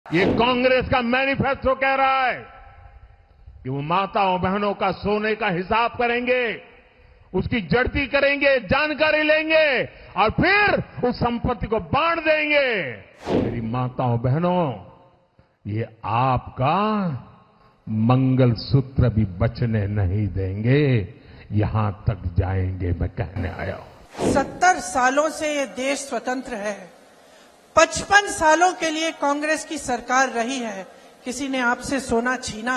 ये कांग्रेस का मैनिफेस्टो कह रहा है कि वो माताओं बहनों का सोने का हिसाब करेंगे, उसकी जड़ती करेंगे, जानकारी लेंगे और फिर उस संपत्ति को बांट देंगे। मेरी माताओं बहनों, ये आपका मंगलसूत्र भी बचने नहीं देंगे, यहां तक जाएंगे, मैं कहने आया हूं। 70 सालों से ये देश स्वतंत्र है। 55 सालों के लिए कांग्रेस की सरकार रही है। किसी ने आपसे सोना छीना,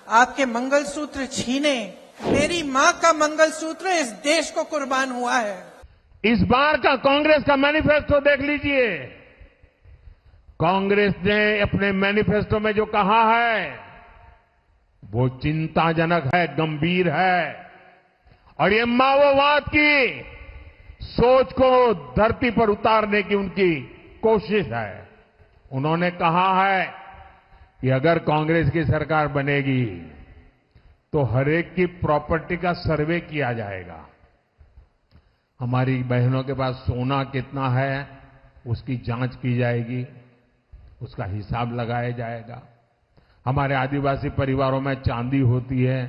आपके मंगलसूत्र छीने। मेरी मां का मंगलसूत्र इस देश को कुर्बान हुआ है। इस बार का कांग्रेस का मैनिफेस्टो देख लीजिए। कांग्रेस ने अपने मैनिफेस्टो में जो कहा है वो चिंताजनक है, गंभीर है और ये माओवाद की सोच को धरती पर उतारने की उनकी कोशिश है। उन्होंने कहा है कि अगर कांग्रेस की सरकार बनेगी तो हरेक की प्रॉपर्टी का सर्वे किया जाएगा। हमारी बहनों के पास सोना कितना है उसकी जांच की जाएगी, उसका हिसाब लगाया जाएगा। हमारे आदिवासी परिवारों में चांदी होती है,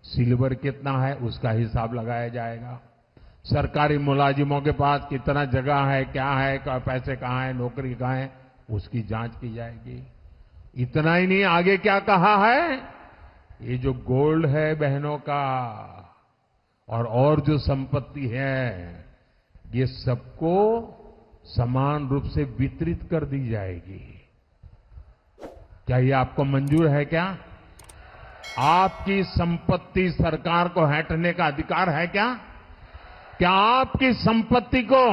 सिल्वर कितना है उसका हिसाब लगाया जाएगा। सरकारी मुलाजिमों के पास कितना जगह है, क्या है, पैसे कहां है, नौकरी कहां है, उसकी जांच की जाएगी। इतना ही नहीं, आगे क्या कहा है, ये जो गोल्ड है बहनों का और जो संपत्ति है ये सबको समान रूप से वितरित कर दी जाएगी। क्या ये आपको मंजूर है? क्या आपकी संपत्ति सरकार को हड़पने का अधिकार है? क्या आपकी संपत्ति को,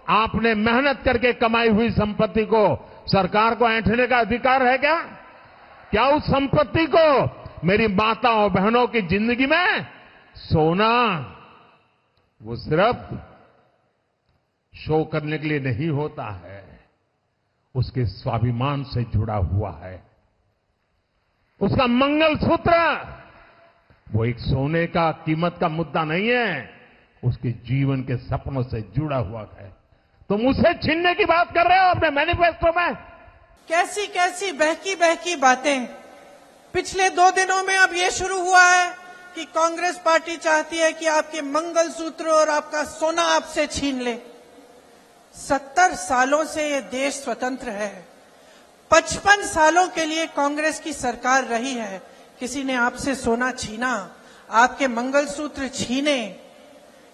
आपने मेहनत करके कमाई हुई संपत्ति को सरकार को ऐंठने का अधिकार है? क्या उस संपत्ति को मेरी माताओं बहनों की जिंदगी में सोना वो सिर्फ शो करने के लिए नहीं होता है, उसके स्वाभिमान से जुड़ा हुआ है। उसका मंगलसूत्र वो एक सोने का कीमत का मुद्दा नहीं है, उसके जीवन के सपनों से जुड़ा हुआ है। तुम उसे छीनने की बात कर रहे हो अपने मैनिफेस्टो में। कैसी कैसी बहकी बहकी बातें। पिछले 2 दिनों में अब ये शुरू हुआ है कि कांग्रेस पार्टी चाहती है कि आपके मंगलसूत्र और आपका सोना आपसे छीन ले। 70 सालों से ये देश स्वतंत्र है। 55 सालों के लिए कांग्रेस की सरकार रही है। किसी ने आपसे सोना छीना, आपके मंगलसूत्र छीने।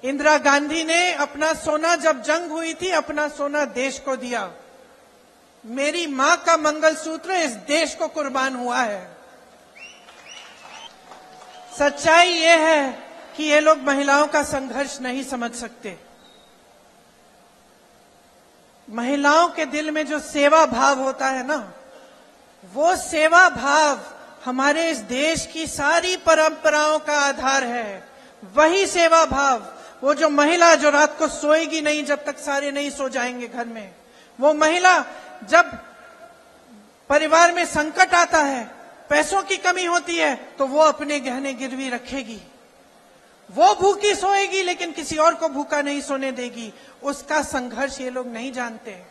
इंदिरा गांधी ने अपना सोना, जब जंग हुई थी, अपना सोना देश को दिया। मेरी मां का मंगलसूत्र इस देश को कुर्बान हुआ है। सच्चाई ये है कि ये लोग महिलाओं का संघर्ष नहीं समझ सकते। महिलाओं के दिल में जो सेवा भाव होता है ना, वो सेवा भाव हमारे इस देश की सारी परंपराओं का आधार है। वही सेवा भाव, वो जो महिला जो रात को सोएगी नहीं जब तक सारे नहीं सो जाएंगे घर में, वो महिला जब परिवार में संकट आता है, पैसों की कमी होती है, तो वो अपने गहने गिरवी रखेगी। वो भूखी सोएगी लेकिन किसी और को भूखा नहीं सोने देगी। उसका संघर्ष ये लोग नहीं जानते हैं।